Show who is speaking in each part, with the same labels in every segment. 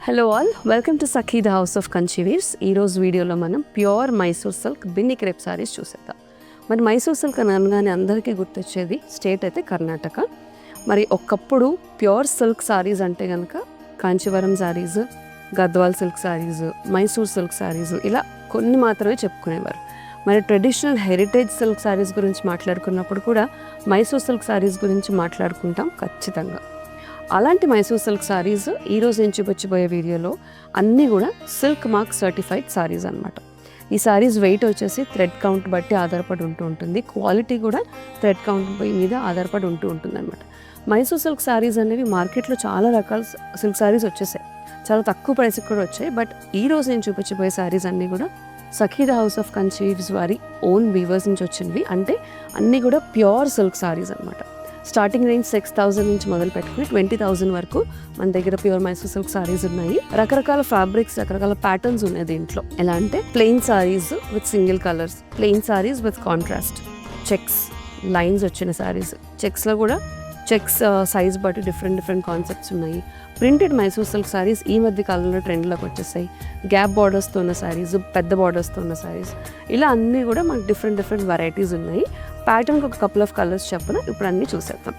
Speaker 1: Hello all, welcome to Sakhi the house of Kanchi weaves. ఈరోజు వీడియోలో మనం pure Mysore silk Binny crepe saris చూసేద్దాం. మరి మైసూర్ సిల్క్ అనగానే అందరికీ గుర్తొచ్చేది స్టేట్ అయితే కర్ణాటక. మరి ఒకప్పుడు ప్యూర్ సిల్క్ సారీస్ అంటే కనుక కాంచీవరం సారీస్, గద్వాల్ సిల్క్ సారీస్, మైసూర్ సిల్క్ సారీస్ ఇలా కొన్ని మాత్రమే చెప్పుకునేవారు. మరి ట్రెడిషనల్ హెరిటేజ్ సిల్క్ సారీస్ గురించి మాట్లాడుకున్నప్పుడు కూడా మైసూర్ సిల్క్ సారీస్ గురించి మాట్లాడుకుంటాం ఖచ్చితంగా. అలాంటి మైసూర్ సిల్క్ సారీస్ ఈరోజు నేను చూపించబోయే వీడియోలో అన్నీ కూడా సిల్క్ మార్క్ సర్టిఫైడ్ సారీస్ అనమాట. ఈ సారీస్ వెయిట్ వచ్చేసి థ్రెడ్ కౌంట్ బట్టి ఆధారపడి ఉంటుంది, క్వాలిటీ కూడా థ్రెడ్ కౌంట్ మీద ఆధారపడి ఉంటుంది అనమాట. మైసూర్ సిల్క్ సారీస్ అనేవి మార్కెట్లో చాలా రకాల సిల్క్ సారీస్ వచ్చేసాయి, చాలా తక్కువ ప్రైస్కి కూడా వచ్చాయి. బట్ ఈరోజు నేను చూపించబోయే సారీస్ అన్నీ కూడా Sakhi the house of Kanchi weaves వారి ఓన్ వీవర్స్ నుంచి వచ్చినవి. అంటే అన్నీ కూడా ప్యూర్ సిల్క్ సారీస్ అనమాట. స్టార్టింగ్ రేంజ్ 6,000 నుంచి మొదలు పెట్టుకుని 20,000 వరకు మన దగ్గర ప్యూర్ మైసూర్ సిల్క్ సారీస్ ఉన్నాయి. రకరకాల ఫ్యాబ్రిక్స్, రకరకాల ప్యాటర్న్స్ ఉన్నాయి దీంట్లో. ఎలా అంటే plain saris with single colours, plain saris with contrast, checks lines వచ్చిన సారీస్, చెక్స్లో కూడా చెక్స్ సైజ్ బట్టి డిఫరెంట్ కాన్సెప్ట్స్ ఉన్నాయి. ప్రింటెడ్ మైసూర్ సిల్క్ సారీస్ ఈ మధ్య కాలంలో ట్రెండ్లోకి వచ్చేసాయి. గ్యాప్ బార్డర్స్తో ఉన్న సారీస్, పెద్ద బార్డర్స్తో ఉన్న సారీస్, ఇలా అన్నీ కూడా మనకు డిఫరెంట్ వెరైటీస్ ఉన్నాయి. ప్యాటర్న్కి ఒక కపుల్ ఆఫ్ కలర్స్ చెప్పిన ఇప్పుడు అన్నీ చూసేద్దాం.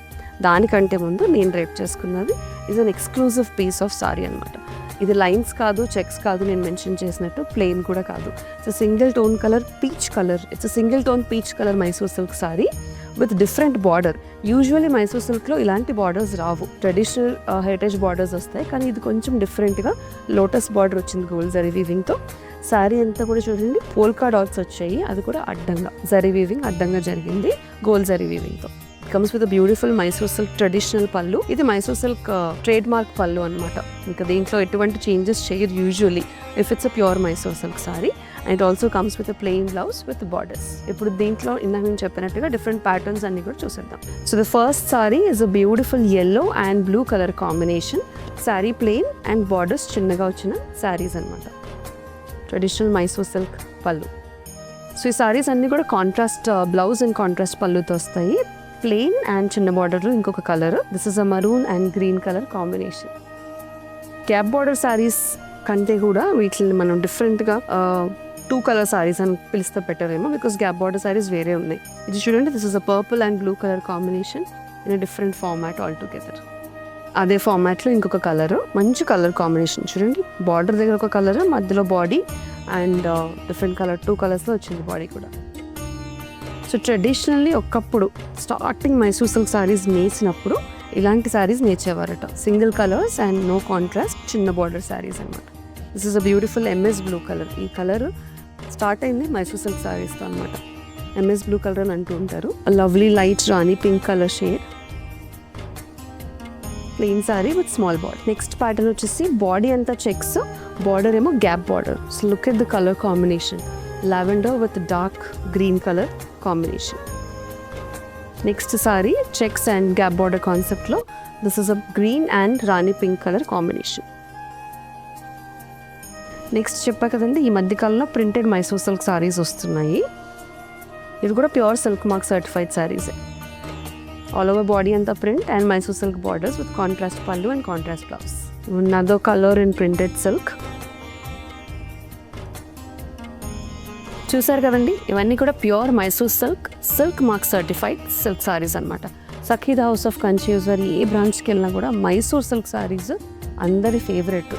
Speaker 1: దానికంటే ముందు నేను రేప్ చేసుకున్నది is an exclusive piece of sari అనమాట. ఇది లైన్స్ కాదు, చెక్స్ కాదు, నేను మెన్షన్ చేసినట్టు ప్లెయిన్ కూడా కాదు. It's single tone colour peach colour. It's single tone peach colour Mysore silk sari with different border. Usually Mysore సిల్క్లో ఇలాంటి బార్డర్స్ రావు, ట్రెడిషనల్ హెరిటేజ్ బార్డర్స్ వస్తాయి. కానీ ఇది కొంచెం డిఫరెంట్గా లోటస్ బార్డర్ వచ్చింది గోల్డ్ జరీ వీవింగ్తో. శారీ అంతా కూడా చూడండి పోల్కా డాట్స్ వచ్చాయి, అది కూడా అడ్డంగా జరీ వీవింగ్ అడ్డంగా జరిగింది గోల్డ్ జరీ వీవింగ్తో. Comes with beautiful Mysore silk traditional pallu. ఇది మైసూర్ సిల్క్ ట్రేడ్ మార్క్ పళ్ళు అనమాట. ఇంకా దీంట్లో ఎటువంటి చేంజెస్ చేయరు usually if it's a pure Mysore silk sorry. And also comes with a plain blouse with borders. ఇప్పుడు దీంట్లో ఇందాక నేను చెప్పినట్టుగా డిఫరెంట్ ప్యాటర్న్స్ అన్ని కూడా చూసేద్దాం. So the first sorry is a beautiful yellow and blue colour combination. Sorry plain and borders చిన్నగా వచ్చిన సారీస్ అనమాట. ట్రెడిషనల్ మైసూర్ సిల్క్ పళ్ళు. సో ఈ సారీస్ అన్నీ కూడా కాంట్రాస్ట్ బ్లౌజ్ అండ్ కాంట్రాస్ట్ పళ్ళుతో వస్తాయి. ప్లెయిన్ అండ్ చిన్న బార్డర్లో ఇంకొక colour. This is a maroon and green colour combination. Gap border saris కంటే కూడా వీటిని మనం డిఫరెంట్గా 2 కలర్ సారీస్ అని పిలిస్తే పెట్టారేమో, బికాస్ గ్యాప్ బార్డర్ సారీస్ వేరే ఉన్నాయి. ఇది చూడండి, this is a purple and blue colour combination in a different format all together. అదే ఫార్మాట్లో ఇంకొక కలర్, మంచి కలర్ కాంబినేషన్ చూడండి. బార్డర్ దగ్గర ఒక కలర్, మధ్యలో బాడీ అండ్ డిఫరెంట్ కలర్ 2 కలర్స్లో వచ్చింది బాడీ కూడా. సో ట్రెడిషనల్లీ ఒకప్పుడు స్టార్టింగ్ మైసూర్ సిల్క్ సారీస్ నేసినప్పుడు ఇలాంటి సారీస్ నేర్చేవారట. Single colours and no contrast చిన్న బార్డర్ సారీస్ అనమాట. This is a beautiful MS blue colour. ఈ కలర్ స్టార్ట్ అయింది మైసూర్ సిల్క్ సారీస్తో అనమాట. MS బ్లూ కలర్ అని అంటూ ఉంటారు. Lovely light rani pink colour shade, plain sari with small border. Next pattern వచ్చేసి బాడీ అంతా చెక్స్, బార్డర్ ఏమో gap border. So look at the colour combination, lavender with dark green colour combination. Next sari checks and gap border కాన్సెప్ట్లో. This is a green and rani pink colour combination. Next చెప్పా కదండి, ఈ మధ్యకాలంలో printed Mysore silk saris వస్తున్నాయి. ఇది కూడా pure silk mark certified సారీసే. All over body అంతా print and Mysore silk borders with contrast pallu and contrast blouse. నదో కలర్ ఇన్ ప్రింటెడ్ సిల్క్. చూసారు కదండి, ఇవన్నీ కూడా pure Mysore silk mark certified silk saris అనమాట. Sakhi the house of Kanchi weaves వారి ఏ బ్రాంచ్కి వెళ్ళినా కూడా మైసూర్ సిల్క్ సారీస్ అందరి ఫేవరెట్,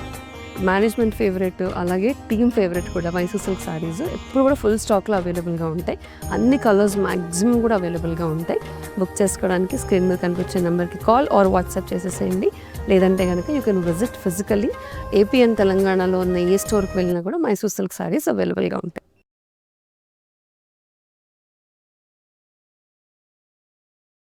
Speaker 1: మేనేజ్మెంట్ ఫేవరెట్, అలాగే టీమ్ ఫేవరెట్ కూడా. మైసూర్ సిల్క్ సారీస్ ఎప్పుడు కూడా ఫుల్ స్టాక్లో అవైలబుల్గా ఉంటాయి. అన్ని కలర్స్ మ్యాక్సిమం కూడా అవైలబుల్గా ఉంటాయి. బుక్ చేసుకోవడానికి స్క్రీన్ మీద కనిపించే నెంబర్కి కాల్ ఆర్ వాట్సాప్ చేసేసేయండి. లేదంటే కనుక you can visit physically. AP and తెలంగాణలో ఉన్న ఏ స్టోర్కి వెళ్ళినా కూడా మైసూర్ సిల్క్ సారీస్ అవైలబుల్గా ఉంటాయి.